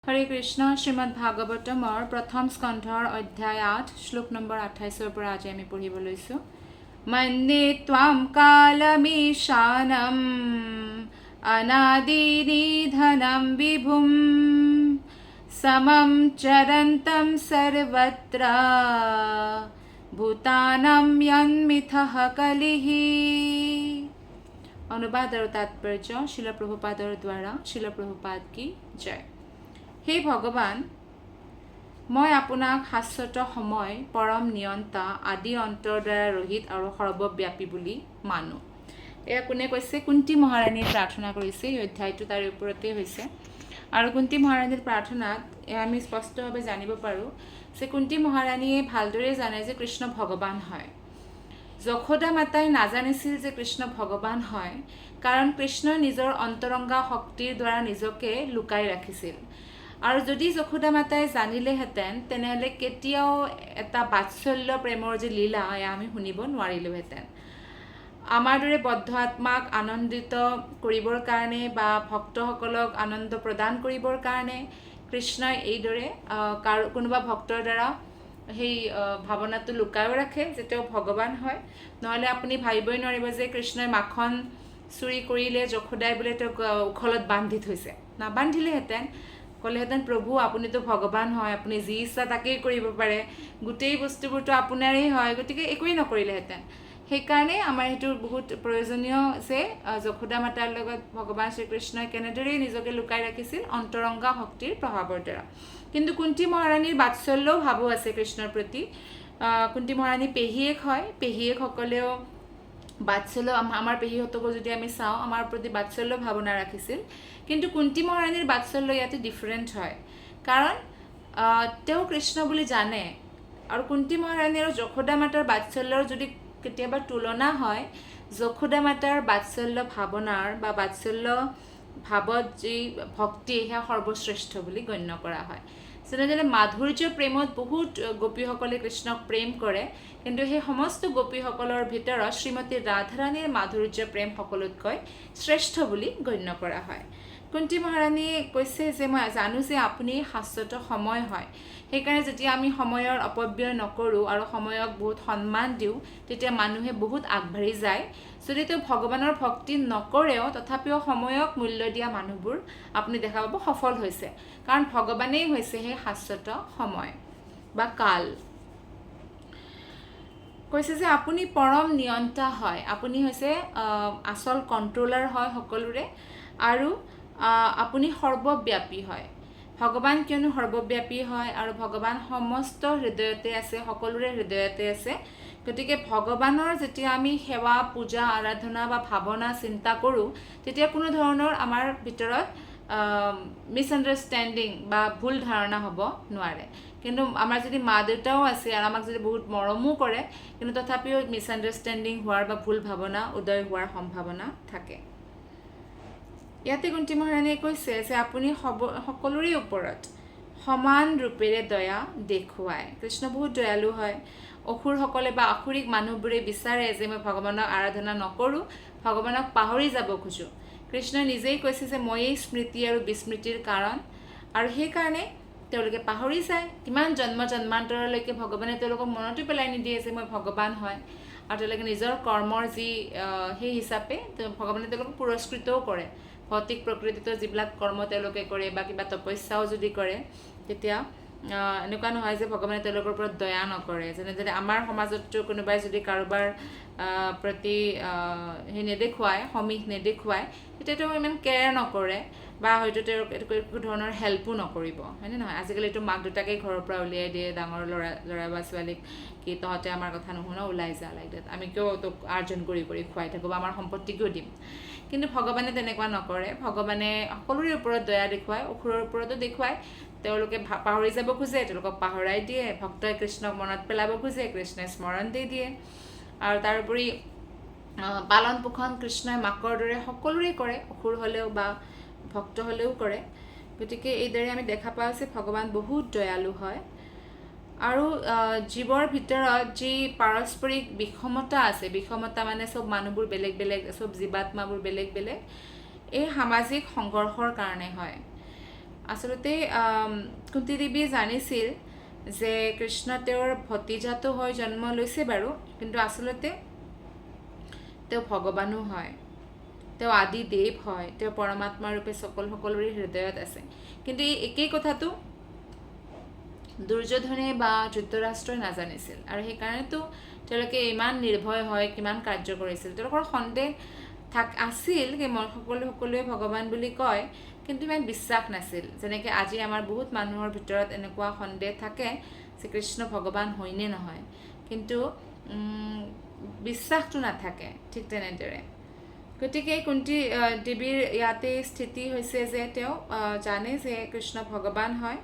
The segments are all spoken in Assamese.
হৰে কৃষ্ণ শ্ৰীমদ ভাগৱতমৰ প্ৰথম স্কন্ধৰ অধ্যায় 8 শ্লোক নম্বৰ 28 পৰা আজি আমি পঢ়িব লৈছোঁ। মন্যে ত্বাম কালমীশানম অনাদি নিধনম বিভুম সমম চৰন্তম সৰ্বত্ৰ ভূতানাম য়ন্মিথঃ কলিঃ। অনুবাদ আৰু তাৎপৰ্য শিল প্ৰভুপাদৰ দ্বাৰা। শিল প্ৰভুপাদ কি জয়। হে ভগৱান, মই আপোনাক শাশ্বত সময়, পৰম নিয়ন্তা, আদি অন্তৰ দ্বাৰা ৰহিত আৰু সৰ্বব্যাপী বুলি মানো। এয়া কোনে কৈছে? কুন্তী মহাৰাণীয়ে প্ৰাৰ্থনা কৰিছে। এই অধ্যায়টো তাৰ ওপৰতে হৈছে। আৰু কুন্তী মহাৰাণীৰ প্ৰাৰ্থনাত আমি স্পষ্টভাৱে জানিব পাৰোঁ যে কুন্তী মহাৰাণীয়ে ভালদৰে জানে যে কৃষ্ণ ভগৱান হয়। যশোদা মাতাই নাজানিছিল যে কৃষ্ণ ভগৱান হয়, কাৰণ কৃষ্ণই নিজৰ অন্তৰংগা শক্তিৰ দ্বাৰা নিজকে লুকাই ৰাখিছিল। আৰু যদি যশোদা মাতাই জানিলেহেঁতেন তেনেহ'লে কেতিয়াও এটা বাৎসল্য প্ৰেমৰ যি লীলা এয়া আমি শুনিব নোৱাৰিলোহেঁতেন। আমাৰ দৰে বদ্ধ আত্মাক আনন্দিত কৰিবৰ কাৰণে বা ভক্তসকলক আনন্দ প্ৰদান কৰিবৰ কাৰণে কৃষ্ণই এইদৰে কোনোবা ভক্তৰ দ্বাৰা সেই ভাৱনাটো লুকাইও ৰাখে যে তেওঁ ভগৱান হয়। নহ'লে আপুনি ভাবিবই নোৱাৰিব যে কৃষ্ণই মাখন চুৰি কৰিলে যশোদাই বোলে তেওঁক উখলত বান্ধি থৈছে। নাবান্ধিলেহেঁতেন, ক'লেহেঁতেন প্ৰভু আপুনিতো ভগৱান হয়, আপুনি যি ইচ্ছা তাকেই কৰিব পাৰে, গোটেই বস্তুবোৰতো আপোনাৰেই হয়, গতিকে একোৱেই নকৰিলেহেঁতেন। সেইকাৰণে আমাৰ সেইটো বহুত প্ৰয়োজনীয় যে যশোদা মাতাৰ লগত ভগৱান শ্ৰীকৃষ্ণই কেনেদৰে নিজকে লুকাই ৰাখিছিল অন্তৰংগা শক্তিৰ প্ৰভাৱৰ দ্বাৰা। কিন্তু কুন্তী মহাৰাণীৰ বাৎসল্যও ভাৱো আছে কৃষ্ণৰ প্ৰতি। কুন্তী মহাৰাণী পেহীয়েক হয়। পেহীয়েকসকলেও বাৎসল্য, আমাৰ পেহীহঁতকো যদি আমি চাওঁ আমাৰ প্ৰতি বাৎসল্য ভাৱনা ৰাখিছিল। কিন্তু কুন্তী মহাৰাণীৰ বাৎসল্য ইয়াতে ডিফাৰেণ্ট হয়, কাৰণ তেওঁ কৃষ্ণ বুলি জানে। আৰু কুন্তী মহাৰাণী আৰু যশোদা মাতাৰ বাৎসল্যৰ যদি কেতিয়াবা তুলনা হয়, যশোদা মাতাৰ বাৎসল্য ভাৱনাৰ বা বাৎসল্য ভাৱত যি ভক্তি সেয়া সৰ্বশ্ৰেষ্ঠ বুলি গণ্য কৰা হয়। যেনেদৰে মাধুৰ্য প্ৰেমত বহুত গোপীসকলে কৃষ্ণক প্ৰেম কৰে, কিন্তু সেই সমস্ত গোপীসকলৰ ভিতৰত শ্ৰীমতী ৰাধাৰাণীৰ মাধুৰ্য প্ৰেম সকলোতকৈ শ্ৰেষ্ঠ বুলি গণ্য কৰা হয়। কুন্তী মহাৰাণীয়ে কৈছে যে মই জানো যে আপুনি শাশ্বত সময় হয়, সেইকাৰণে যেতিয়া আমি সময়ৰ অপব্যয় নকৰোঁ আৰু সময়ক বহুত সন্মান দিওঁ তেতিয়া মানুহে বহুত আগবাঢ়ি যায়। যদি তেওঁ ভগৱানৰ ভক্তি নকৰেও তথাপিও সময়ক মূল্য দিয়া মানুহবোৰ আপুনি দেখা পাব সফল হৈছে, কাৰণ ভগৱানেই হৈছে সেই শাশ্বত সময় বা কাল। কৈছে যে আপুনি পৰম নিয়ন্তা হয়, আপুনি হৈছে আচল কণ্ট্ৰলাৰ হয় সকলোৰে, আৰু আপুনি সৰ্বব্যাপী হয়। ভগৱান কিয়নো সৰ্বব্যাপী হয় আৰু ভগৱান সমস্ত হৃদয়তে আছে, সকলোৰে হৃদয়তে আছে। গতিকে ভগৱানৰ যেতিয়া আমি সেৱা, পূজা, আৰাধনা বা ভাৱনা চিন্তা কৰোঁ তেতিয়া কোনো ধৰণৰ আমাৰ ভিতৰত মিছআণ্ডাৰষ্টেণ্ডিং বা ভুল ধাৰণা হ'ব নোৱাৰে। কিন্তু আমাৰ যদি মা দেউতাও আছে আৰু আমাক যদি বহুত মৰমো কৰে, কিন্তু তথাপিও মিছআণ্ডাৰষ্টেণ্ডিং হোৱাৰ বা ভুল ভাৱনা উদয় হোৱাৰ সম্ভাৱনা থাকে। ইয়াতে কুন্তী মহাৰাণীয়ে কৈছে যে আপুনি সকলোৰে ওপৰত সমান ৰূপেৰে দয়া দেখুৱায়। কৃষ্ণ বহুত দয়ালু হয়। অসুৰসকলে বা আসুৰিক মানুহবোৰে বিচাৰে যে মই ভগৱানক আৰাধনা নকৰোঁ, ভগৱানক পাহৰি যাব খোজোঁ। কৃষ্ণই নিজেই কৈছে যে ময়েই স্মৃতি আৰু বিস্মৃতিৰ কাৰণ, আৰু সেইকাৰণে তেওঁলোকে পাহৰি যায়। কিমান জন্ম জন্মান্তৰলৈকে ভগৱানে তেওঁলোকক মনতো পেলাই নিদিয়ে যে মই ভগৱান হয়, আৰু তেওঁলোকে নিজৰ কৰ্মৰ যি সেই হিচাপে ভগৱানে তেওঁলোকক পুৰস্কৃতও কৰে। ভৌতিক প্ৰকৃতিত যিবিলাক কৰ্ম তেওঁলোকে কৰে বা কিবা তপস্যাও যদি কৰে তেতিয়া এনেকুৱা নহয় যে ভগৱানে তেওঁলোকৰ ওপৰত দয়া নকৰে। যেনেদৰে আমাৰ সমাজতো কোনোবাই যদি কাৰোবাৰ প্ৰতি সেই নেদেখুৱায়, সমীহ নেদেখুৱায়, তেতিয়া তেওঁ ইমান কেয়াৰ নকৰে বা হয়তো তেওঁ একো ধৰণৰ হেল্পো নকৰিব, হয়নে নহয়? আজিকালিতো মাক দেউতাকে ঘৰৰ পৰা উলিয়াই দিয়ে ডাঙৰ ল'ৰা বা ছোৱালীক, কি তহঁতে আমাৰ কথা নুশুন, ওলাই যা, লাইক ডেট, আমি কিয় তোক আৰ্জন কৰি খুৱাই থাকোঁ বা আমাৰ সম্পত্তি কিয় দিম। কিন্তু ভগৱানে তেনেকুৱা নকৰে। ভগৱানে সকলোৰে ওপৰত দয়া দেখুৱায়, অসুৰৰ ওপৰতো দেখুৱায়। তেওঁলোকে পাহৰি যাব খোজে, তেওঁলোকক পাহৰাই দিয়ে। ভক্তই কৃষ্ণক মনত পেলাব খোজে, কৃষ্ণই স্মৰণ দি দিয়ে। আৰু তাৰোপৰি পালন পোষণ কৃষ্ণই মাকৰ দৰে সকলোৰে কৰে, অসুৰ হ'লেও বা ভক্ত হ'লেও কৰে। গতিকে এইদৰে আমি দেখা পাওঁ যে ভগৱান বহুত দয়ালু হয়। আৰু জীৱৰ ভিতৰত যি পাৰস্পৰিক বিষমতা আছে, বিষমতা মানে চব মানুহবোৰ বেলেগ বেলেগ, চব জীৱাত্মাবোৰ বেলেগ বেলেগ, এই সামাজিক সংঘৰ্ষৰ কাৰণে হয়। আচলতে কুন্তী দেৱীয়ে জানিছিল যে কৃষ্ণ তেওঁৰ ভতিজাটো হৈ জন্ম লৈছে বাৰু, কিন্তু আচলতে তেওঁ ভগৱানো হয়, তেওঁ আদি দেৱ হয়, তেওঁ পৰমাত্মা ৰূপে সকলোৰে হৃদয়ত আছে। কিন্তু এই একেই কথাটো দুৰ্যোধনে বা ধৃতৰাষ্ট্ৰই নাজানিছিল, আৰু সেইকাৰণেতো তেওঁলোকে ইমান নিৰ্ভয় হয়, কিমান কাৰ্য কৰিছিল। তেওঁলোকৰ সন্দেহ আছিল যে সকলোৱে ভগৱান বুলি কয়, কিন্তু ইমান বিশ্বাস নাছিল। যেনেকৈ আজি আমাৰ বহুত মানুহৰ ভিতৰত এনেকুৱা সন্দেহ থাকে যে কৃষ্ণ ভগৱান হয়নে নহয়, কিন্তু বিশ্বাসটো নাথাকে। ঠিক তেনেদৰে গতিকে কুন্তী দেৱীৰ ইয়াতে স্থিতি হৈছে যে তেওঁ জানে যে কৃষ্ণ ভগৱান হয়।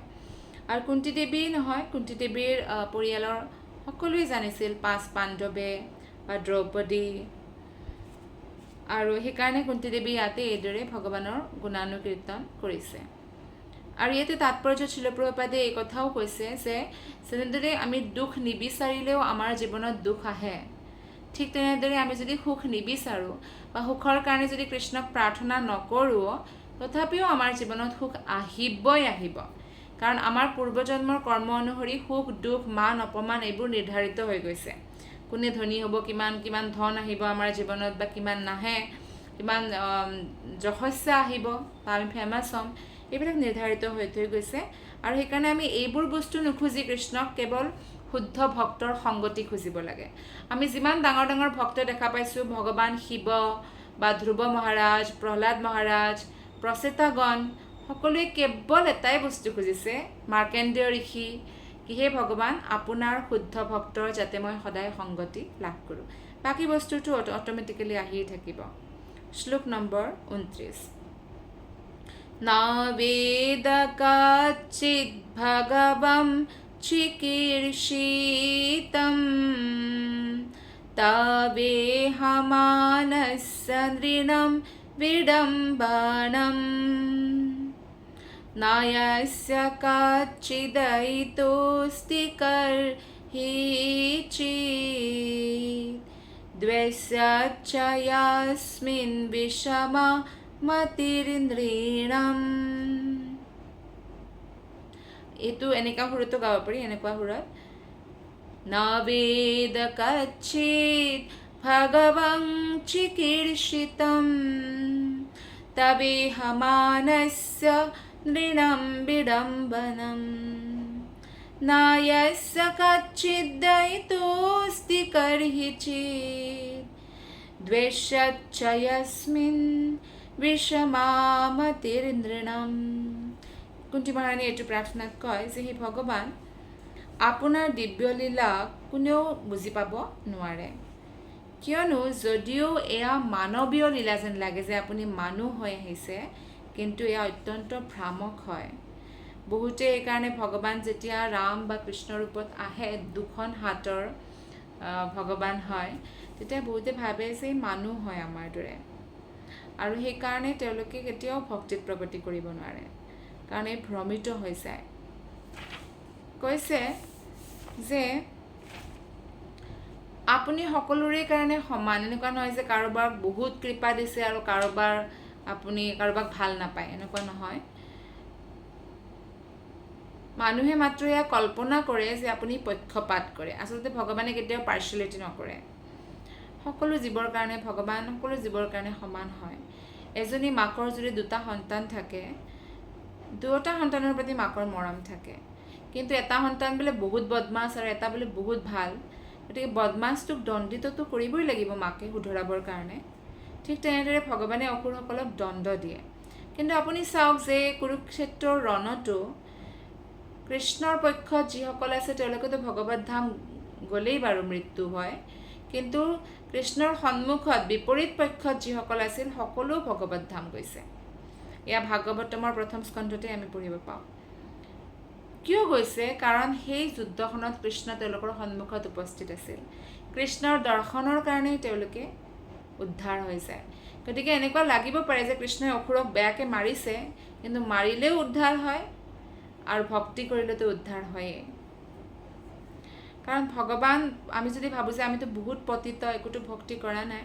আৰু কুন্তী দেৱী নহয়, কুন্তী দেৱীৰ পৰিয়ালৰ সকলোৱে জানিছিল, 5 পাণ্ডৱে বা দ্ৰৌপদী, আৰু সেইকাৰণে কুন্তী দেৱী ইয়াতে এইদৰে ভগৱানৰ গুণানুকীৰ্তন কৰিছে। আৰু ইয়াতে তাৎপৰ্য শিল প্ৰভুপাদে এই কথাও কৈছে যে যেনেদৰে আমি দুখ নিবিচাৰিলেও আমাৰ জীৱনত দুখ আহে, ঠিক তেনেদৰে আমি যদি সুখ নিবিচাৰোঁ বা সুখৰ কাৰণে যদি কৃষ্ণক প্ৰাৰ্থনা নকৰোঁ, তথাপিও আমাৰ জীৱনত সুখ আহিবই আহিব। কাৰণ আমাৰ পূৰ্বজন্মৰ কৰ্ম অনুসৰি সুখ দুখ মান অপমান এইবোৰ নিৰ্ধাৰিত হৈ গৈছে। কোনে ধনী হ'ব, কিমান ধন আহিব আমাৰ জীৱনত, বা কিমান নাহে, কিমান যশস্যা আহিব বা আমি ফেমাছ হ'ম, এইবিলাক নিৰ্ধাৰিত হৈ থৈ গৈছে। আৰু সেইকাৰণে আমি এইবোৰ বস্তু নুখুজি কৃষ্ণক কেৱল শুদ্ধ ভক্তৰ সংগতি খুজিব লাগে। আমি যিমান ডাঙৰ ডাঙৰ ভক্ত দেখা পাইছোঁ, ভগৱান শিৱ বা ধ্ৰুৱ মহাৰাজ, প্ৰহ্লাদ মহাৰাজ, প্ৰচেতাগণ, সকলোৱে কেৱল এটাই বস্তু খুজিছে, মাৰ্কেণ্ডেয় ঋষি, কি হে ভগৱান আপোনাৰ শুদ্ধ ভক্তৰ যাতে মই সদায় সংগতি লাভ কৰোঁ। বাকী বস্তুটো অট'মেটিকেলি আহিয়ে থাকিব। শ্লোক নম্বৰ 29। না বেদ কাচিৎ ভগৱম চিকীৰ্ষিতম তবেহমানস্য নৃণাম বিডম্বনম নায়স্য কাচিদয়িতোস্তি কৰ্হিচিৎ দ্বৈস্য ইয়াস্মিন বিষমা মতিৰ্নৃণাম। এইটো এনেকুৱা সুৰতো গাব পাৰি, এনেকুৱা সুৰত না বেদ কাচিৎ ভগৱং চিকীৰ্ষিতম তবেহমানস্য নৃণাম বিডম্বনম নায়স্য কাচিদয়িতোস্তি কৰ্হিচিৎ দ্বৈস্য ইয়াস্মিন বিষমা মতিৰ্নৃণাম। কুন্তী মহাৰাণী এইটো প্ৰাৰ্থনাত কয় যে হে ভগৱান, আপোনাৰ দিব্য লীলা কোনেও বুজি পাব নোৱাৰে, কিয়নো যদিও এয়া মানৱীয় লীলা যেন লাগে যে আপুনি মানুহ হৈ আহিছে, কিন্তু এয়া অত্যন্ত ভ্ৰামক হয়। বহুতে এইকাৰণে ভগৱান যেতিয়া ৰাম বা কৃষ্ণ ৰূপত আহে, 2খন হাতৰ ভগৱান হয়, তেতিয়া বহুতে ভাবে যে মানুহ হয় আমাৰ দৰে, আৰু সেইকাৰণে তেওঁলোকে কেতিয়াও ভক্তিত প্ৰগতি কৰিব নোৱাৰে, কাৰণ এই ভ্ৰমিত হৈ যায়। কৈছে যে আপুনি সকলোৰে কাৰণে সমান, এনেকুৱা নহয় যে কাৰোবাক বহুত কৃপা দিছে আৰু কাৰোবাক ভাল নাপায়, এনেকুৱা নহয়। মানুহে মাত্ৰ এয়া কল্পনা কৰে যে আপুনি পক্ষপাত কৰে, আচলতে ভগৱানে কেতিয়াও পাৰ্চিয়েলিটি নকৰে। সকলো জীৱৰ কাৰণে ভগৱান সকলো জীৱৰ কাৰণে সমান হয়। এজনী মাকৰ যদি 2টা সন্তান থাকে, 2টা সন্তানৰ প্ৰতি মাকৰ মৰম থাকে, কিন্তু এটা সন্তান বোলে বহুত বদমাছ আৰু এটা বোলে বহুত ভাল, গতিকে বদমাছটোক দণ্ডিতটো কৰিবই লাগিব মাকে শুধৰাবৰ কাৰণে। ঠিক তেনেদৰে ভগৱানে অসুৰসকলক দণ্ড দিয়ে। কিন্তু আপুনি চাওক যে কুৰুক্ষেত্ৰৰ ৰণতো কৃষ্ণৰ পক্ষত যিসকল আছে তেওঁলোকেতো ভগৱত ধাম গ'লেই বাৰু মৃত্যু হয়, কিন্তু কৃষ্ণৰ সন্মুখত বিপৰীত পক্ষত যিসকল আছিল সকলো ভগৱত ধাম গৈছে। এয়া ভাগৱতমৰ 1ম স্কন্ধতে আমি পঢ়িব পাওঁ। কিয় গৈছে? কাৰণ সেই যুদ্ধখনত কৃষ্ণ তেওঁলোকৰ সন্মুখত উপস্থিত আছিল। কৃষ্ণৰ দৰ্শনৰ কাৰণেই তেওঁলোকে উদ্ধাৰ হৈ যায়। গতিকে এনেকুৱা লাগিব পাৰে যে কৃষ্ণই অসুৰক বেয়াকৈ মাৰিছে, কিন্তু মাৰিলেও উদ্ধাৰ হয় আৰু ভক্তি কৰিলেতো উদ্ধাৰ হয়েই। কাৰণ ভগৱান, আমি যদি ভাবোঁ যে আমিতো বহুত পতিত, একোতো ভক্তি কৰা নাই,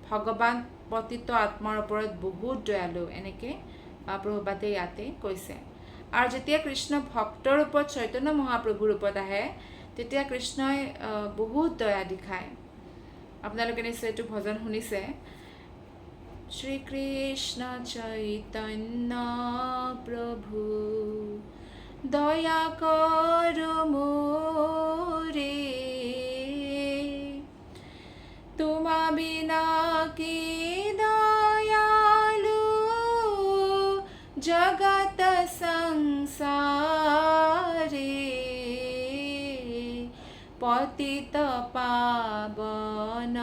ভগৱান পতিত আত্মাৰ ওপৰত বহুত দয়ালু, এনেকৈ প্ৰভুপাদে ইয়াতে কৈছে। আৰু যেতিয়া কৃষ্ণ ভক্তৰ ৰূপত চৈতন্য মহাপ্ৰভুৰ ৰূপত আহে তেতিয়া কৃষ্ণই বহুত দয়া দেখায়। আপোনালোকে নিশ্চয় এইটো ভজন শুনিছে, শ্ৰীকৃষ্ণ চৈতন্য প্ৰভু দয়া কৰ মোরে, তোমা বিনা কি দয়ালু জগত সংসারে, পতিত পাবন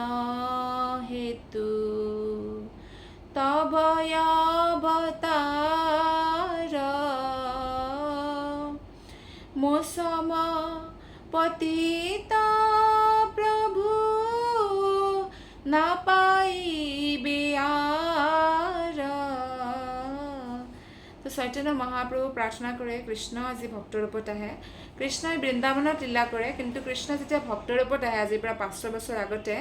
হেতু তব অবতার, মোসম পতিত প্রভু না পাইবে আর। তো চৈতন্য মহাপ্ৰভু প্ৰাৰ্থনা কৰে কৃষ্ণ আজি ভক্তৰ ৰূপত আহে। কৃষ্ণই বৃন্দাবনত লীলা কৰে, কিন্তু কৃষ্ণ যেতিয়া ভক্তৰ ৰূপত আহে আজিৰ পৰা 500 বছৰ আগতে,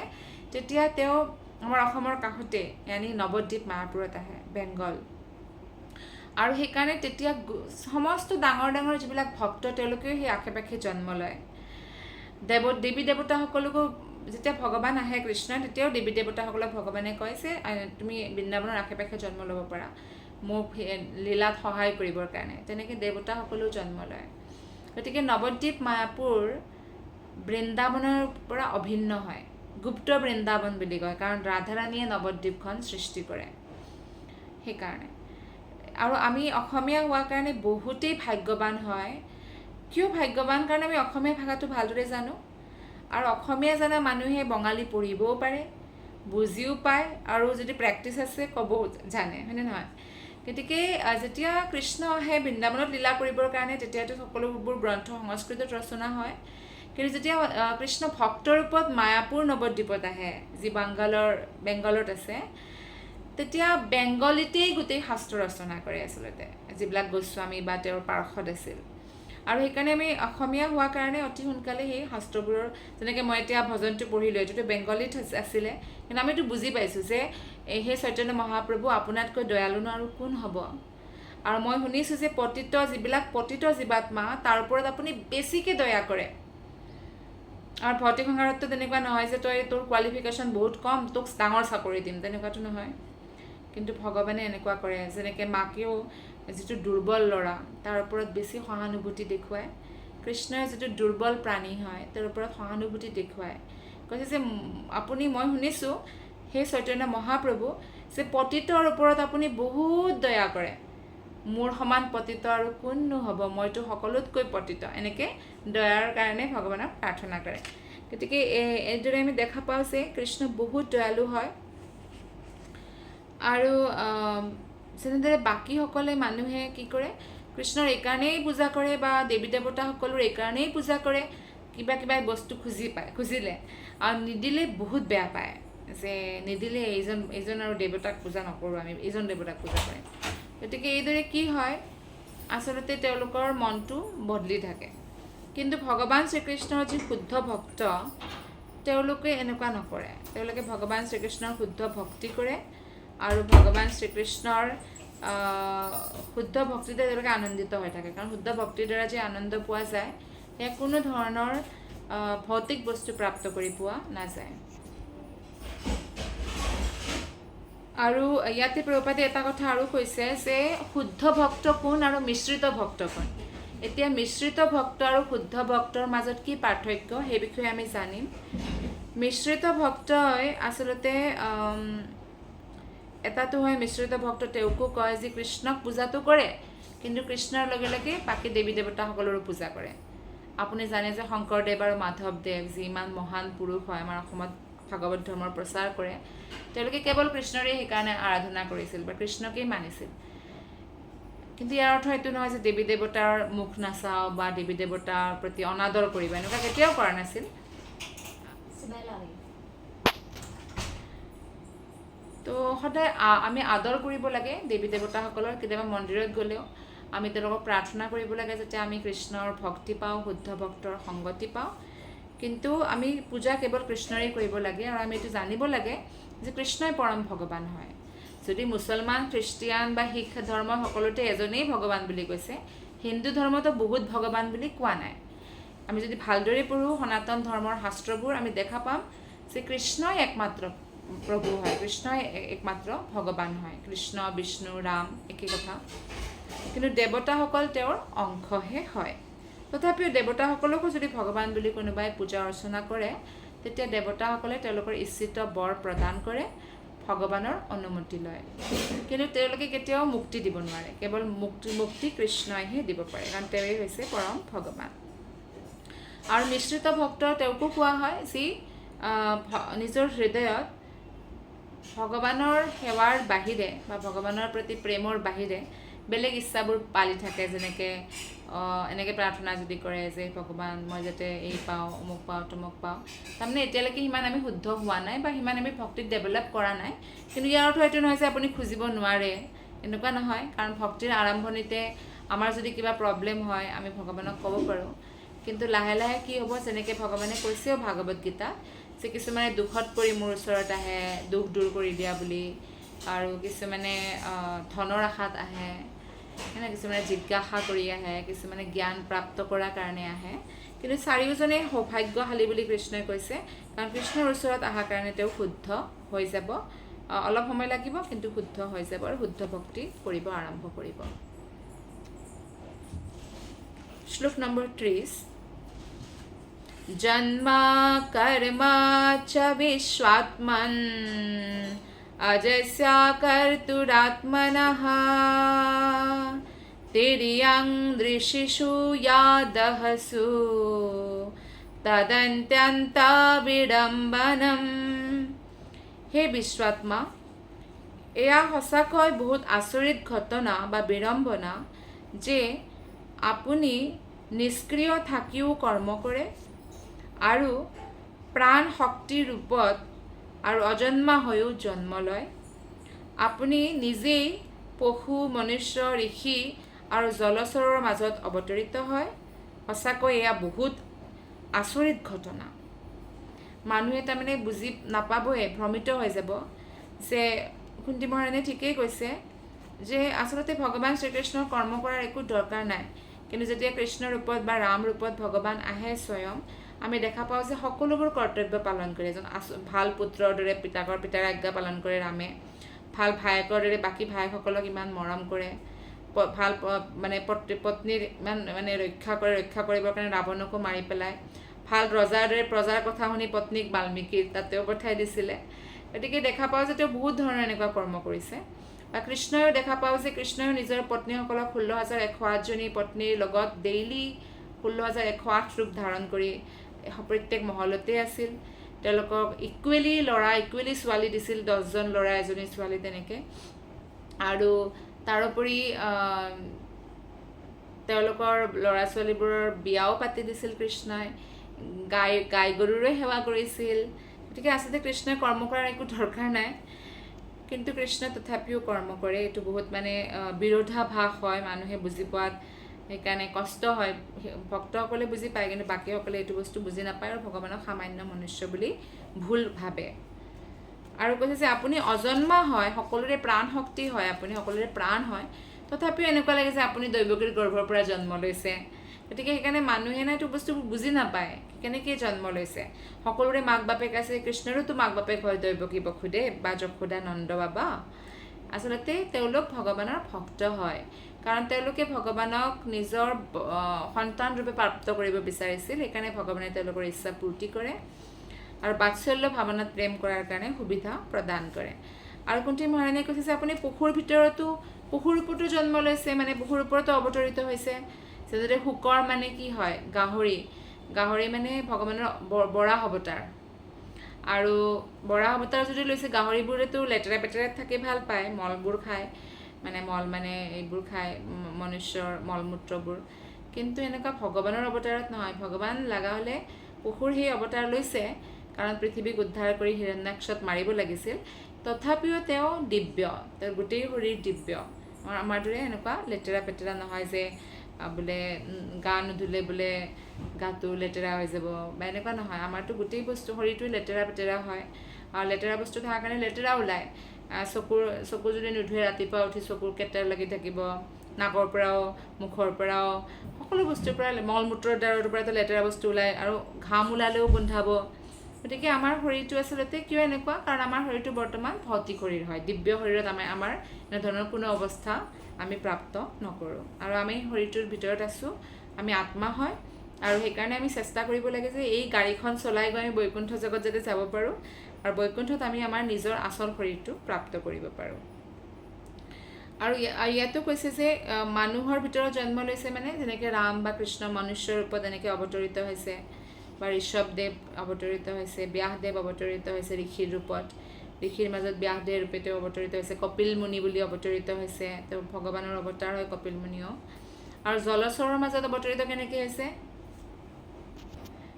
তেতিয়া তেওঁ আমাৰ অসমৰ কাষতে ইয়ানি নৱদ্বীপ মায়াপুৰত আহে, বেংগল। আৰু সেইকাৰণে তেতিয়া সমস্ত ডাঙৰ ডাঙৰ যিবিলাক ভক্ত তেওঁলোকেও সেই আশে পাশে জন্ম লয়। দেৱী দেৱতাসকলকো যেতিয়া ভগৱান আহে কৃষ্ণ, তেতিয়াও দেৱী দেৱতাসকলক ভগৱানে কয় যে তুমি বৃন্দাবনৰ আশে পাশে জন্ম ল'ব পাৰা মোক লীলাত সহায় কৰিবৰ কাৰণে। তেনেকৈ দেৱতাসকলেও জন্ম লয়। গতিকে নৱদ্বীপ মায়াপুৰ বৃন্দাবনৰ পৰা অভিন্ন হয়, গুপ্ত বৃন্দাবন বুলি কয়, কাৰণ ৰাধাৰাণীয়ে নৱদ্বীপখন সৃষ্টি কৰে সেইকাৰণে। আৰু আমি অসমীয়া হোৱাৰ কাৰণে বহুতেই ভাগ্যৱান হয়। কিয় ভাগ্যৱান? কাৰণ আমি অসমীয়া ভাষাটো ভালদৰে জানো, আৰু অসমীয়া জানা মানুহে বঙালী পঢ়িবও পাৰে, বুজিও পায়, আৰু যদি প্ৰেক্টিচ আছে ক'বও জানে, হয়নে নহয়? গতিকে যেতিয়া কৃষ্ণ আহে বৃন্দাবনত লীলা কৰিবৰ কাৰণে, তেতিয়াতো সকলোবোৰ গ্ৰন্থ সংস্কৃতত ৰচনা হয়। কিন্তু যেতিয়া কৃষ্ণ ভক্তৰ ৰূপত মায়াপুৰ নৱদ্বীপত আহে, যি বেংগলত আছে, তেতিয়া বেংগলীতেই গোটেই শাস্ত্ৰ ৰচনা কৰে আচলতে, যিবিলাক গোস্বামী বা তেওঁৰ পাৰ্ষদ আছিল। আৰু সেইকাৰণে আমি অসমীয়া হোৱাৰ কাৰণে অতি সোনকালে সেই শাস্ত্ৰবোৰৰ, যেনেকৈ মই এতিয়া ভজনটো পঢ়িলোঁ, এইটোতো বেংগলীত আছিলে, কিন্তু আমিতো বুজি পাইছোঁ যে সেই চৈতন্য মহাপ্ৰভু আপোনাতকৈ দয়ালুনো আৰু কোন হ'ব। আৰু মই শুনিছোঁ যে যিবিলাক পতিত জীৱাত্মা তাৰ ওপৰত আপুনি বেছিকৈ দয়া কৰে। আৰু ভৌতিক সংসাৰততো তেনেকুৱা নহয় যে তোৰ কোৱালিফিকেশ্যন বহুত কম, তোক ডাঙৰ চাকৰি দিম, তেনেকুৱাতো নহয়। কিন্তু ভগৱানে এনেকুৱা কৰে, যেনেকৈ মাকেও যিটো দুৰ্বল ল'ৰা তাৰ ওপৰত বেছি সহানুভূতি দেখুৱায়, কৃষ্ণই যিটো দুৰ্বল প্ৰাণী হয় তেওঁৰ ওপৰত সহানুভূতি দেখুৱায়। কৈছে যে মই শুনিছোঁ সেই চৈতন্য মহাপ্ৰভু যে পতিতৰ ওপৰত আপুনি বহুত দয়া কৰে, মোৰ সমান পতিত আৰু কোননো হ'ব, মইতো সকলোতকৈ পতিত, এনেকৈ দয়াৰ কাৰণে ভগৱানক প্ৰাৰ্থনা কৰে। গতিকে এইদৰে আমি দেখা পাওঁ যে কৃষ্ণ বহুত দয়ালু হয়। আৰু যেনেদৰে বাকীসকলে মানুহে কি কৰে, কৃষ্ণৰ এইকাৰণেই পূজা কৰে বা দেৱী দেৱতাসকলৰ এইকাৰণেই পূজা কৰে, কিবা বস্তু খুজিলে আৰু নিদিলে বহুত বেয়া পায়, যে নিদিলে এইজন আৰু দেৱতাক পূজা নকৰোঁ, আমি এইজন দেৱতাক পূজা কৰিম। গতিকে এইদৰে কি হয়, আচলতে তেওঁলোকৰ মনটো বদলি থাকে। কিন্তু ভগৱান শ্ৰীকৃষ্ণৰ যি শুদ্ধ ভক্ত, তেওঁলোকে এনেকুৱা নকৰে। তেওঁলোকে ভগৱান শ্ৰীকৃষ্ণৰ শুদ্ধ ভক্তি কৰে, আৰু ভগৱান শ্ৰীকৃষ্ণৰ শুদ্ধ ভক্তিতে তেওঁলোকে আনন্দিত হৈ থাকে। কাৰণ শুদ্ধ ভক্তিৰ দ্বাৰা যে আনন্দ পোৱা যায়, সেয়া কোনো ধৰণৰ ভৌতিক বস্তু প্ৰাপ্ত কৰি পোৱা নাযায়। আৰু ইয়াতে প্ৰভুপাদে এটা কথা আৰু কৈছে যে শুদ্ধ ভক্ত কোন আৰু মিশ্ৰিত ভক্ত কোন। এতিয়া মিশ্ৰিত ভক্ত আৰু শুদ্ধ ভক্তৰ মাজত কি পাৰ্থক্য, সেই বিষয়ে আমি জানিম। মিশ্ৰিত ভক্তই আচলতে এটাতো হয় মিশ্ৰিত ভক্ত, তেওঁকো কয় যে কৃষ্ণক পূজাটো কৰে, কিন্তু কৃষ্ণৰ লগে লগে বাকী দেৱী দেৱতাসকলৰো পূজা কৰে। আপুনি জানে যে শংকৰদেৱ আৰু মাধৱদেৱ যি ইমান মহান পুৰুষ হয়, আমাৰ অসমত ভাগৱত ধৰ্মৰ প্ৰচাৰ কৰে, তেওঁলোকে কেৱল কৃষ্ণৰে সেইকাৰণে আৰাধনা কৰিছিল বা কৃষ্ণকেই মানিছিল। কিন্তু ইয়াৰ অৰ্থ এইটো নহয় যে দেৱী দেৱতাৰ মুখ নাচাওঁ বা দেৱী দেৱতাৰ প্ৰতি অনাদৰ কৰিব, এনেকুৱা কেতিয়াও কৰা নাছিল। তো সদায় আমি আদৰ কৰিব লাগে দেৱী দেৱতাসকলৰ। কেতিয়াবা মন্দিৰত গ'লেও আমি তেওঁলোকক প্ৰাৰ্থনা কৰিব লাগে যাতে আমি কৃষ্ণৰ ভক্তি পাওঁ, শুদ্ধ ভক্তৰ সংগতি পাওঁ। কিন্তু আমি পূজা কেৱল কৃষ্ণৰেই কৰিব লাগে, আৰু আমি এইটো জানিব লাগে যে কৃষ্ণই পৰম ভগৱান হয়। যদি মুছলমান, খ্ৰীষ্টিয়ান বা শিখ ধৰ্মৰ সকলোতে এজনেই ভগৱান বুলি কৈছে, হিন্দু ধৰ্মতো বহুত ভগৱান বুলি কোৱা নাই। আমি যদি ভালদৰে পঢ়োঁ সনাতন ধৰ্মৰ শাস্ত্ৰবোৰ আমি দেখা পাম যে কৃষ্ণই একমাত্ৰ প্ৰভু হয়, কৃষ্ণই একমাত্ৰ ভগৱান হয়। কৃষ্ণ বিষ্ণু ৰাম একেই কথা, কিন্তু দেৱতাসকল তেওঁৰ অংশহে হয়। তথাপিও দেৱতাসকলকো যদি ভগৱান বুলি কোনোবাই পূজা অৰ্চনা কৰে তেতিয়া দেৱতাসকলে তেওঁলোকৰ ইচ্ছিত বৰ প্ৰদান কৰে, ভগৱানৰ অনুমতি লয়, কিন্তু তেওঁলোকে কেতিয়াও মুক্তি দিব নোৱাৰে। কেৱল মুক্তি কৃষ্ণইহে দিব পাৰে, কাৰণ তেওঁৱেই হৈছে পৰম ভগৱান। আৰু মিশ্ৰিত ভক্ত তেওঁকো কোৱা হয় যি নিজৰ হৃদয়ত ভগৱানৰ সেৱাৰ বাহিৰে বা ভগৱানৰ প্ৰতি প্ৰেমৰ বাহিৰে বেলেগ ইচ্ছাবোৰ পালি থাকে। যেনেকৈ এনেকৈ প্ৰাৰ্থনা যদি কৰে যে ভগৱান মই যাতে এই পাওঁ, অমুক পাওঁ, তমুক পাওঁ, তাৰমানে এতিয়ালৈকে সিমান আমি শুদ্ধ হোৱা নাই বা সিমান আমি ভক্তিত ডেভেলপ কৰা নাই। কিন্তু ইয়াৰ অৰ্থ এইটো নহয় যে আপুনি খুজিব নোৱাৰে, এনেকুৱা নহয়। কাৰণ ভক্তিৰ আৰম্ভণিতে আমাৰ যদি কিবা প্ৰব্লেম হয় আমি ভগৱানক ক'ব পাৰোঁ, কিন্তু লাহে লাহে কি হ'ব, যেনেকৈ ভগৱানে কৈছেও ভাগৱত গীতাত যে কিছুমানে দুখত পৰি মোৰ ওচৰত আহে দুখ দূৰ কৰি দিয়া বুলি, আৰু কিছুমানে ধনৰ আশাত আহে, কিছুমানে জিজ্ঞাসা কৰি আহে, কিছুমানে জ্ঞান প্ৰাপ্ত কৰাৰ কাৰণে আহে। কিন্তু চাৰিওজনেই সৌভাগ্যশালী বুলি কৃষ্ণই কৈছে, কাৰণ কৃষ্ণৰ ওচৰত অহাৰ কাৰণে তেওঁ শুদ্ধ হৈ যাব। অলপ সময় লাগিব, কিন্তু শুদ্ধ হৈ যাব আৰু শুদ্ধ ভক্তি কৰিব আৰম্ভ কৰিব। শ্লোক নম্বৰ 30। জন্মা কৰ্মা চ বিশ্বত্মন অজস্য কৰ্তুৰাত্মনঃ তিৰ্যং দৃশিষু য়াদহসু তদন্ত্যন্ত বিড়ম্বনম। হে বিশ্বত্মা, এয়া সঁচাকৈ বহুত আচৰিত ঘটনা বা বিড়ম্বনা যে আপুনি নিষ্ক্ৰিয় থাকিও কৰ্ম কৰে আৰু প্ৰাণ শক্তিৰ ৰূপত আৰু অজন্মা হৈও জন্ম লয়। আপুনি নিজেই পশু, মনুষ্য, ঋষি আৰু জলচৰৰ মাজত অৱতৰিত হয়। সঁচাকৈ এয়া বহুত আচৰিত ঘটনা। মানুহে তাৰমানে বুজি নাপাবই, ভ্ৰমিত হৈ যাব যে কুন্তী মহাৰাণীয়ে ঠিকেই কৈছে যে আচলতে ভগৱান শ্ৰীকৃষ্ণৰ কৰ্ম কৰাৰ একো দৰকাৰ নাই। কিন্তু যেতিয়া কৃষ্ণ ৰূপত বা ৰাম ৰূপত ভগৱান আহে স্বয়ং, আমি দেখা পাওঁ যে সকলোবোৰ কৰ্তব্য পালন কৰে। এজন ভাল পুত্ৰৰ দৰে পিতাৰ আজ্ঞা পালন কৰে ৰামে, ভাল ভায়েকৰ দৰে বাকী ভায়েকসকলক ইমান মৰম কৰে, ভাল পত্নীৰ ইমান ৰক্ষা কৰিবৰ কাৰণে ৰাৱণকো মাৰি পেলায়, ভাল ৰজাৰ দৰে প্ৰজাৰ কথা শুনি পত্নীক বাল্মীকিৰ তাতেও পঠাই দিছিলে। গতিকে দেখা পাওঁ যে তেওঁ বহুত ধৰণৰ এনেকুৱা কৰ্ম কৰিছে। বা কৃষ্ণইও দেখা পাওঁ যে কৃষ্ণইও নিজৰ পত্নীসকলক 16,108জনী পত্নীৰ লগত ডেইলি 16,108 ৰূপ ধাৰণ কৰি প্ৰত্যেক মহলতে আছিল। তেওঁলোকক ইকুৱেলি ল'ৰা ইকুৱেলি ছোৱালী দিছিল, 10জন ল'ৰা 1জনী ছোৱালী তেনেকৈ। আৰু তাৰোপৰি তেওঁলোকৰ ল'ৰা ছোৱালীবোৰৰ বিয়াও পাতি দিছিল কৃষ্ণই, গাই গৰুৰে সেৱা কৰিছিল। গতিকে আচলতে কৃষ্ণই কৰ্ম কৰাৰ একো দৰকাৰ নাই, কিন্তু কৃষ্ণ তথাপিও কৰ্ম কৰে। এইটো বহুত বিৰোধাভাস হয়, মানুহে বুজি পোৱাত সেইকাৰণে কষ্ট হয়। ভক্তসকলে বুজি পায়, কিন্তু বাকীসকলে এইটো বস্তু বুজি নাপায় আৰু ভগৱানক সামান্য মনুষ্য বুলি ভুল ভাবে। আৰু কৈছে যে আপুনি অজন্মা হয়, সকলোৰে প্ৰাণ শক্তি হয়, আপুনি সকলোৰে প্ৰাণ হয়, তথাপিও এনেকুৱা লাগে যে আপুনি দৈৱকীৰ গৰ্ভৰ পৰা জন্ম লৈছে। গতিকে সেইকাৰণে মানুহে এইটো বস্তু বুজি নাপায়, কেনেকৈ জন্ম লৈছে। সকলোৰে মাক বাপেক আছে, কৃষ্ণৰোতো মাক বাপেক হয় দৈৱকী বসুদেৱ বা যশোদা নন্দ বাবা। আচলতে তেওঁলোক ভগৱানৰ ভক্ত হয়, কাৰণ তেওঁলোকে ভগৱানক নিজৰ সন্তান ৰূপে প্ৰাপ্ত কৰিব বিচাৰিছিল। সেইকাৰণে ভগৱানে তেওঁলোকৰ ইচ্ছা পূৰ্তি কৰে আৰু বাৎসল্য ভাৱনাত প্ৰেম কৰাৰ কাৰণে সুবিধা প্ৰদান কৰে। আৰু কুন্তী মহাৰাণীয়ে কৈছে যে আপুনি পশুৰ ভিতৰতো পশুৰ ওপৰতো জন্ম লৈছে, পশুৰ ওপৰতো অৱতৰিত হৈছে। যেনেদৰে শুকৰ কি হয়, গাহৰি ভগৱানৰ বৰাহ অৱতাৰ। আৰু বৰাহ অৱতাৰ যদি লৈছে, গাহৰিবোৰেতো লেতেৰা পেতেৰাত থাকি ভাল পায়, মলবোৰ খায়, এইবোৰ খায়, মনুষ্যৰ মলমূত্ৰবোৰ। কিন্তু এনেকুৱা ভগৱানৰ অৱতাৰত নহয়। ভগৱান লগা হ'লে পশুৰ সেই অৱতাৰ লৈছে, কাৰণ পৃথিৱীক উদ্ধাৰ কৰি হিৰণ্যাক্ষত মাৰিব লাগিছিল। তথাপিও তেওঁ দিব্য, তেওঁৰ গোটেই শৰীৰ দিব্য। আমাৰ দৰে এনেকুৱা লেতেৰা পেতেৰা নহয় যে বোলে গা নুধুলে বোলে গাটো লেতেৰা হৈ যাব বা এনেকুৱা নহয়। আমাৰতো গোটেই বস্তু শৰীৰটো লেতেৰা পেতেৰা হয়, আৰু লেতেৰা বস্তু থকাৰ কাৰণে লেতেৰা ওলায়। চকু যদি নুধুৱে ৰাতিপুৱা উঠি চকুৰ কেটেৰ লাগি থাকিব, নাকৰ পৰাও মুখৰ পৰাও সকলো বস্তুৰ পৰা মল মূত্ৰৰ দ্বাৰৰ পৰাতো লেতেৰা বস্তু ওলায় আৰু ঘাম ওলালেও গোন্ধাব। গতিকে আমাৰ শৰীৰটো আচলতে কিয় এনেকুৱা, কাৰণ আমাৰ শৰীৰটো বৰ্তমান ভৌতিক শৰীৰ হয়। দিব্য শৰীৰত আমাৰ এনেধৰণৰ কোনো অৱস্থা আমি প্ৰাপ্ত নকৰোঁ। আৰু আমি শৰীৰটোৰ ভিতৰত আছোঁ, আমি আত্মা হয়। আৰু সেইকাৰণে আমি চেষ্টা কৰিব লাগে যে এই গাড়ীখন চলাই গৈ আমি বৈকুণ্ঠ জগত যাতে যাব পাৰোঁ আৰু বৈকুণ্ঠত আমি আমাৰ নিজৰ আচল শৰীৰটো প্ৰাপ্ত কৰিব পাৰোঁ। আৰু ইয়াতো কৈছে যে মানুহৰ ভিতৰত জন্ম লৈছে মানে যেনেকৈ ৰাম বা কৃষ্ণ মনুষ্য ৰূপত এনেকৈ অৱতৰিত হৈছে, বা ঋষভদেৱ অৱতৰিত হৈছে, ব্যাসদেৱ অৱতৰিত হৈছে ঋষিৰ ৰূপত, ঋষিৰ মাজত ব্যাসদেৱ ৰূপে তেওঁ অৱতৰিত হৈছে, কপিল মুনি বুলি অৱতৰিত হৈছে, তেওঁ ভগৱানৰ অৱতাৰ হয় কপিল মুনিও। আৰু জলচৰৰ মাজত অৱতৰিত কেনেকৈ হৈছে,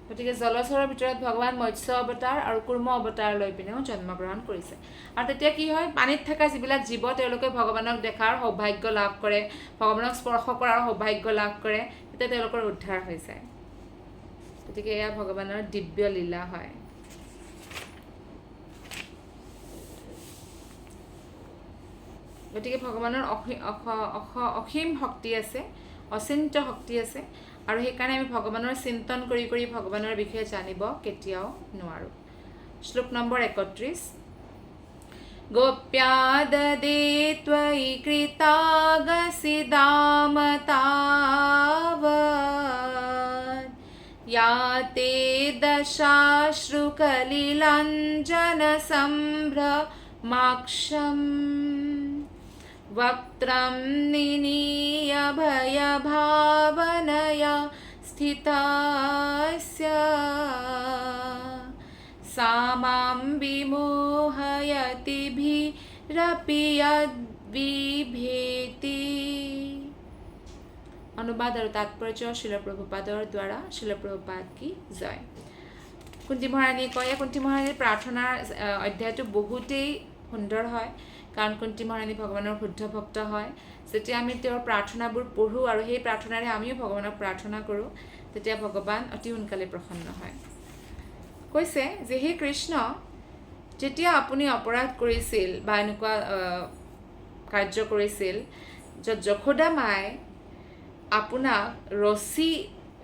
গতিকে জলচৰৰ ভিতৰত ভগৱান মৎস্য অৱতাৰ আৰু কুৰ্ম অৱতাৰ লৈ পিনেও জন্মগ্ৰহণ কৰিছে। আৰু তেতিয়া কি হয়, পানীত থকা যিবিলাক জীৱ তেওঁলোকে ভগৱানক দেখাৰ সৌভাগ্য লাভ কৰে, ভগৱানক স্পৰ্শ কৰাৰ সৌভাগ্য লাভ কৰে, তেতিয়া তেওঁলোকৰ উদ্ধাৰ হৈ যায়। গতিকে এয়া ভগৱানৰ দিব্য লীলা হয়। গতিকে ভগৱানৰ অসীম শক্তি আছে, অচিন্ত শক্তি আছে, আৰু সেইকাৰণে আমি ভগৱানৰ চিন্তন কৰি কৰি ভগৱানৰ বিষয়ে জানিব কেতিয়াও নোৱাৰোঁ। শ্লোক নম্বৰ 31। গোপ্যাদদে ত্বয়ি কৃতাগসি দাম তাবৎ याते दशाश्रुकलिलाञ्जनसम्भ्रमाक्षम् वक्त्रं निनीय भयभावनया स्थितस्य सा मां विमोहयति भीरपि यद्विभेति। অনুবাদ আৰু তাৎপৰ্য শিল প্ৰভুপাদৰ দ্বাৰা। শিল প্ৰভুপাদ কি জয়। কুন্তী মহাৰাণীয়ে কয়, কুন্তী মহাৰাণীৰ প্ৰাৰ্থনাৰ অধ্যায়টো বহুতেই সুন্দৰ হয়, কাৰণ কুন্তী মহাৰাণী ভগৱানৰ শুদ্ধ ভক্ত হয়। যেতিয়া আমি তেওঁৰ প্ৰাৰ্থনাবোৰ পঢ়োঁ আৰু সেই প্ৰাৰ্থনাৰে আমিও ভগৱানক প্ৰাৰ্থনা কৰোঁ, তেতিয়া ভগৱান অতি সোনকালে প্ৰসন্ন হয়। কৈছে যে হে কৃষ্ণ, যেতিয়া আপুনি অপৰাধ কৰিছিল বা এনেকুৱা কাৰ্য কৰিছিল য'ত যশোদা মায়ে আপোনাক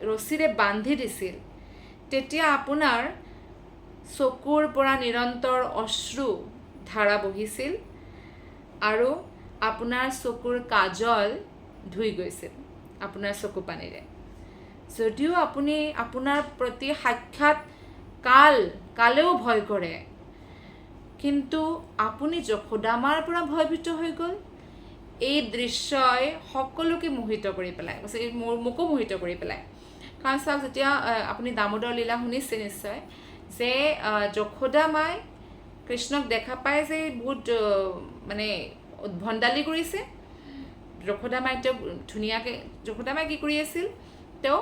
ৰছীৰে বান্ধি দিছিল, তেতিয়া আপোনাৰ চকুৰ পৰা নিৰন্তৰ অশ্ৰু ধাৰা বহিছিল আৰু আপোনাৰ চকুৰ কাজল ধুই গৈছিল আপোনাৰ চকু পানীৰে। যদিও আপুনি আপোনাৰ প্ৰতি সাক্ষাৎ কালেও ভয় কৰে, কিন্তু আপুনি যশোদা মাৰ পৰা ভয়ভীত হৈ গ'ল। এই দৃশ্যই সকলোকে মোহিত কৰি পেলাই, মোকো মোহিত কৰি পেলায়। কাৰণ চাওক, যেতিয়া আপুনি দামোদৰ লীলা শুনিছে নিশ্চয়, যে যশোদা মাই কৃষ্ণক দেখা পায় যে বহুত মানে ভণ্ডালি কৰিছে। যশোদা মাই তেওঁ ধুনীয়াকৈ, যশোদা মাই কি কৰি আছিল, তেওঁ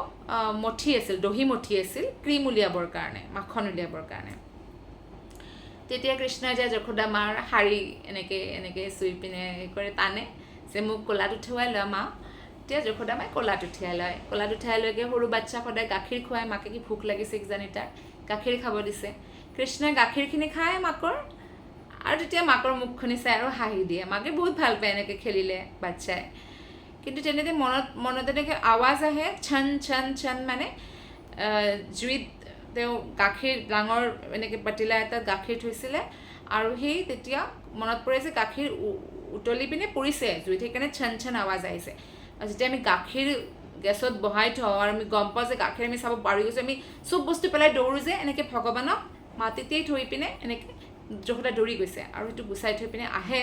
মঠি আছিল, দহি মঠি আছিল ক্ৰীম উলিয়াবৰ কাৰণে, মাখন উলিয়াবৰ কাৰণে। তেতিয়া কৃষ্ণই যায় যশোদা মাৰ শাৰী এনেকৈ চুই পিনে কৰে, টানে যে মোক কোলাত উঠুৱাই লোৱা মা। তেতিয়া যশোদা মাই কোলাত উঠিয়াই লয়। কোলাত উঠাই লৈকে সৰু বাচ্চা সদায় গাখীৰ খুৱাই, মাকে কি ভোক লাগিছে কিজানি তাৰ, গাখীৰ খাব দিছে। কৃষ্ণই গাখীৰখিনি খায় মাকৰ, আৰু তেতিয়া মাকৰ মুখখিনি চাই আৰু হাঁহি দিয়ে। মাকে বহুত ভাল পায় এনেকৈ খেলিলে বাচ্চাই। কিন্তু তেনেকৈ মনত এনেকৈ আৱাজ আহে, ছন ছন ছন, মানে জুইত তেওঁ গাখীৰ ডাঙৰ এনেকৈ পাতিলা এটাত গাখীৰ থৈছিলে, আৰু সেই তেতিয়া মনত পৰে যে গাখীৰ উতলি পিনে পৰিছে জুইত, সেইকাৰণে ছন ছন আৱাজ আহিছে। আৰু যেতিয়া আমি গাখীৰ গেছত বহাই থওঁ আৰু আমি গম পাওঁ যে গাখীৰ আমি চাব পাৰি গৈছোঁ, আমি চব বস্তু পেলাই দৌৰোঁ যে এনেকৈ ভগৱানক মাটিতেই থৈ পিনে এনেকৈ যশোদা দৌৰি গৈছে আৰু সেইটো গুচাই থৈ পিনে আহে।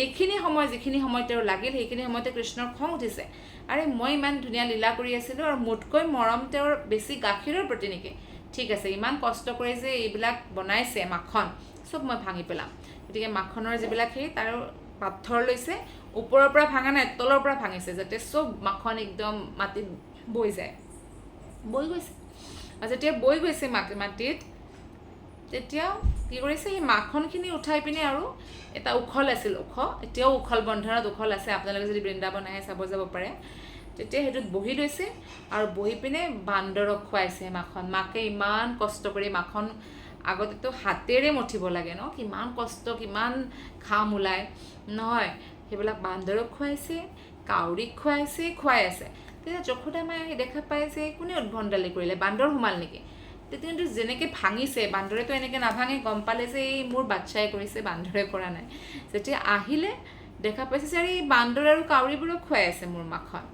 এইখিনি সময় যিখিনি সময় তেওঁৰ লাগিল, সেইখিনি সময়তে কৃষ্ণৰ খং উঠিছে, আৰে মই ইমান ধুনীয়া লীলা কৰি আছিলোঁ আৰু মোতকৈ মৰম তেওঁৰ বেছি গাখীৰৰ প্ৰতি নেকি? ঠিক আছে, ইমান কষ্ট কৰি যে এইবিলাক বনাইছে মাখন, চব মই ভাঙি পেলাম। গতিকে মাখনৰ যিবিলাক সেই তাৰ পাথৰ লৈছে, ওপৰৰ পৰা ভাঙা নাই, তলৰ পৰা ভাঙিছে, যাতে চব মাখন একদম মাটিত বৈ যায়। বৈ গৈছে, আৰু যেতিয়া বৈ গৈছে মাটিত, তেতিয়া কি কৰিছে, সেই মাখনখিনি উঠাই পিনে আৰু এটা উখল আছিল, এতিয়াও উখল বন্ধনত উখল আছে, আপোনালোকে যদি বৃন্দাবন আহে চাব যাব পাৰে। তেতিয়া সেইটোত বহি লৈছে আৰু বহি পিনে বান্দৰক খুৱাইছে মাখন। মাকে ইমান কষ্ট কৰি মাখন, আগতেতো হাতেৰে মঠিব লাগে ন, কিমান কষ্ট, কিমান ঘাম ওলায় নহয়, সেইবিলাক বান্দৰক খুৱাইছে। কাউৰীক খুৱাই আছে। তেতিয়া যশোদা মায়ে দেখা পায় যে কোনে উদ্ভণ্ডালি কৰিলে, বান্দৰ সোমাল নেকি। তেতিয়া কিন্তু যেনেকৈ ভাঙিছে, বান্দৰেতো এনেকৈ নাভাঙে, গম পালে যে এই মোৰ বাচ্ছাই কৰিছে, বান্দৰে কৰা নাই। যেতিয়া আহিলে দেখা পাইছে যে এই বান্দৰ আৰু কাউৰীবোৰক খুৱাই আছে মোৰ মাখন।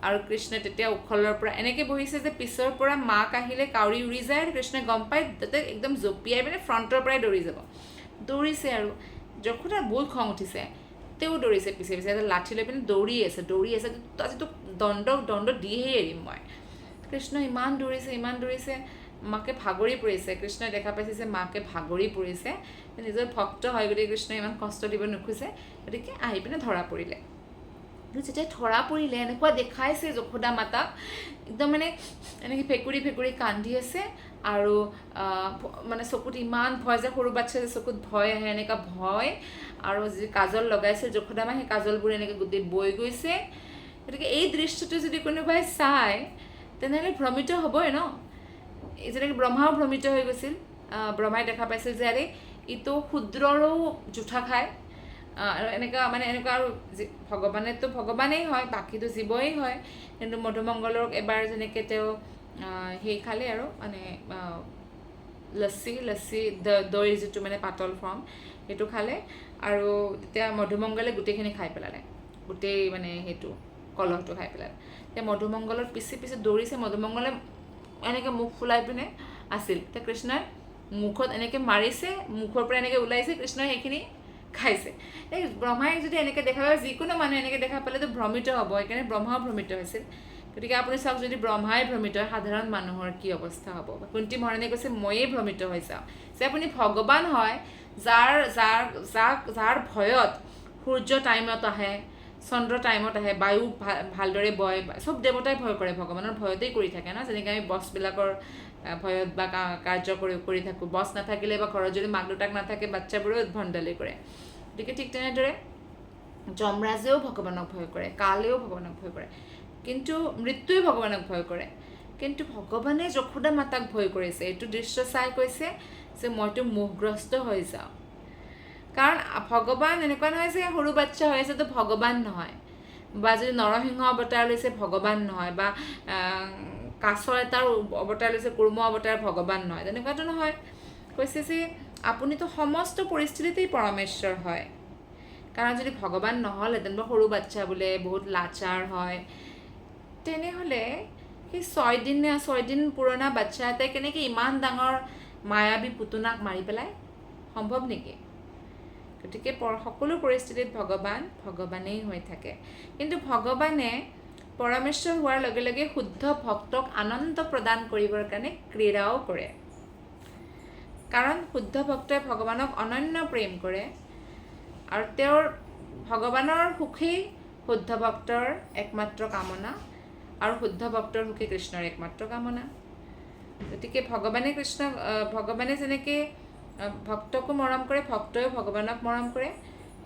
আৰু কৃষ্ণই তেতিয়া উখলৰ পৰা এনেকৈ বহিছে যে পিছৰ পৰা মাক আহিলে কাউৰী উৰি যায়, আৰু কৃষ্ণই গম পায় তাতে একদম জঁপিয়াই মানে ফ্ৰণ্টৰ পৰাই দৌৰি যাব। দৌৰিছে আৰু যশোদাৰ বহুত খং উঠিছে, তেওঁ দৌৰিছে পিছে পিছে, এটা লাঠি লৈ পিনে দৌৰি আছে। আজি তোক দণ্ড দিহে এৰিম মই। কৃষ্ণ ইমান দৌৰিছে, মাকে ভাগৰি পৰিছে। কৃষ্ণই দেখা পাইছে যে মাকে ভাগৰি পৰিছে, নিজৰ ভক্ত হয় গতিকে কৃষ্ণই ইমান কষ্ট দিব নোখোজে, গতিকে আহি পিনে ধৰা পৰিলে। কিন্তু যেতিয়া ধৰা পৰিলে এনেকুৱা দেখাইছে যশোদা মাতাক, একদম মানে এনেকৈ ফেকুৰি কান্দি আছে, আৰু মানে চকুত ইমান ভয় যে সৰু বাচ্ছা যে চকুত ভয় আহে, এনেকুৱা ভয়। আৰু যি কাজল লগাইছে যশোদা মায়ে, সেই কাজলবোৰ এনেকৈ গোটেই বৈ গৈছে। গতিকে এই দৃশ্যটো যদি কোনোবাই চায় তেনেহ'লে ভ্ৰমিত হ'বই ন। যেনেকৈ ব্ৰহ্মাও ভ্ৰমিত হৈ গৈছিল। ব্ৰহ্মাই দেখা পাইছিল যে আৰে ইটো শূদ্ৰৰো জোঠা খায়, আৰু এনেকুৱা আৰু ভগৱানেতো ভগৱানেই হয়, বাকীটো জীৱই হয়। কিন্তু মধুমংগলক এবাৰ যেনেকৈ তেওঁ সেই খালে আৰু মানে লচ্চি দৈৰ যিটো মানে পাতল ফৰ্ম, সেইটো খালে। আৰু তেতিয়া মধুমংগলে গোটেইখিনি খাই পেলালে, গোটেই মানে সেইটো কলহটো খাই পেলালে। তেতিয়া মধুমংগলৰ পিছে দৌৰিছে। মধুমংগলে এনেকৈ মুখ ফুলাই পিনে আছিল। তেতিয়া কৃষ্ণই মুখত এনেকৈ মাৰিছে, মুখৰ পৰা এনেকৈ ওলাইছে, কৃষ্ণই সেইখিনি খাইছে। এই ব্ৰহ্মাই যদি এনেকৈ দেখা পায়, যিকোনো মানুহে এনেকৈ দেখা পালেতো ভ্ৰমিত হ'ব, সেইকাৰণে ব্ৰহ্মাও ভ্ৰমিত হৈছিল। গতিকে আপুনি চাওক, যদি ব্ৰহ্মাই ভ্ৰমিত হয় সাধাৰণ মানুহৰ কি অৱস্থা হ'ব। কুন্তী মহাৰাণীয়ে কৈছে ময়েই ভ্ৰমিত হৈ যাওঁ, যে আপুনি ভগৱান হয়, যাৰ ভয়ত সূৰ্য টাইমত আহে, চন্দ্ৰ টাইমত আহে, বায়ু ভালদৰে বয়, চব দেৱতাই ভয় কৰে, ভগৱানৰ ভয়তেই কৰি থাকে ন। যেনেকৈ আমি বছবিলাকৰ ভয়ত বা কাৰ্য কৰি থাকোঁ, বছ নাথাকিলে বা ঘৰত যদি মাক দেউতাক নাথাকে বাচ্ছাবোৰেও উদ্ভণ্ডালি কৰে। গতিকে ঠিক তেনেদৰে যমৰাজেও ভগৱানক ভয় কৰে, কালেও ভগৱানক ভয় কৰে, কিন্তু মৃত্যুৱে ভগৱানক ভয় কৰে। কিন্তু ভগৱানে যশোদা মাতাক ভয় কৰিছে। এইটো দৃশ্য চাই কৈছে যে মইতো মোহগ্ৰস্ত হৈ যাওঁ। কাৰণ ভগৱান এনেকুৱা নহয় যে সৰু বাচ্ছা হৈ আছে তো ভগৱান নহয়, বা যদি নৰসিংহ অৱতাৰ লৈছে ভগৱান নহয়, বা কাছ এটাৰ অৱতাৰ লৈছে কুৰ্ম অৱতাৰ ভগৱান নহয়, তেনেকুৱাতো নহয়। কৈছে যে আপুনিতো সমস্ত পৰিস্থিতিতেই পৰমেশ্বৰ হয়। কাৰণ যদি ভগৱান নহ'লহেঁতেন বা সৰু বাচ্ছা বোলে বহুত লাচাৰ হয়, তেনেহ'লে সেই 6 দিন পুৰণা বাচ্ছা এটাই কেনেকৈ ইমান ডাঙৰ মায়াবী পুতনাক মাৰি পেলায়, সম্ভৱ নেকি? গতিকে সকলো পৰিস্থিতিত ভগৱানেই হৈ থাকে। কিন্তু ভগৱানে পৰমেশ্বৰ হোৱাৰ লগে লগে শুদ্ধ ভক্তক আনন্দ প্ৰদান কৰিবৰ কাৰণে ক্ৰীড়াও কৰে। কাৰণ শুদ্ধ ভক্তই ভগৱানক অনন্য প্ৰেম কৰে, আৰু ভগৱানৰ সুখেই শুদ্ধ ভক্তৰ একমাত্ৰ কামনা, আৰু শুদ্ধ ভক্তৰ সুখেই কৃষ্ণৰ একমাত্ৰ কামনা। গতিকে ভগৱানে যেনেকৈ ভক্তকো মৰম কৰে, ভক্তইও ভগৱানক মৰম কৰে।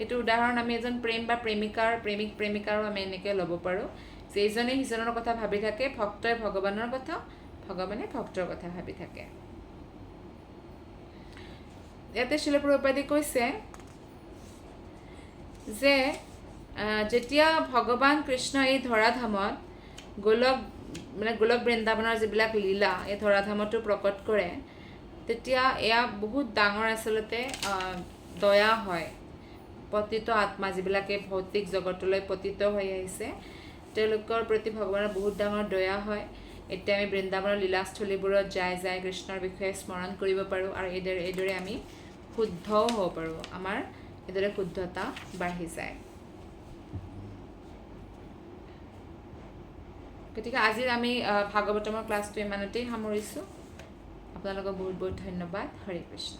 এইটো উদাহৰণ আমি এজন প্ৰেমিক প্ৰেমিকাৰো আমি এনেকৈ ল'ব পাৰোঁ, যে ইজনে সিজনৰ কথা ভাবি থাকে, ভক্তই ভগৱানৰ কথা, ভগৱানে ভক্তৰ কথা ভাবি থাকে। ইয়াতে শ্ৰীল প্ৰভুপাদে কৈছে যে যেতিয়া ভগৱান কৃষ্ণ এই ধৰাধামত গোলক বৃন্দাবনৰ যিবিলাক লীলা এই ধৰাধামতো প্ৰকট কৰে, তেতিয়া এয়া বহুত ডাঙৰ আচলতে দয়া হয়। পতিত আত্মা যিবিলাকে ভৌতিক জগতলৈ পতিত হৈ আহিছে, তেওঁলোকৰ প্ৰতি ভগৱানৰ বহুত ডাঙৰ দয়া হয়। এতিয়া আমি বৃন্দাবনৰ লীলাস্থলীবোৰত যাই কৃষ্ণৰ বিষয়ে স্মৰণ কৰিব পাৰোঁ, আৰু এইদৰে আমি শুদ্ধও হ'ব পাৰোঁ, আমাৰ এইদৰে শুদ্ধতা বাঢ়ি যায়। গতিকে আজি আমি ভাগৱতমৰ ক্লাছটো ইমানতেই সামৰিছোঁ। আপোনালোকক বহুত বহুত ধন্যবাদ। হৰে কৃষ্ণ।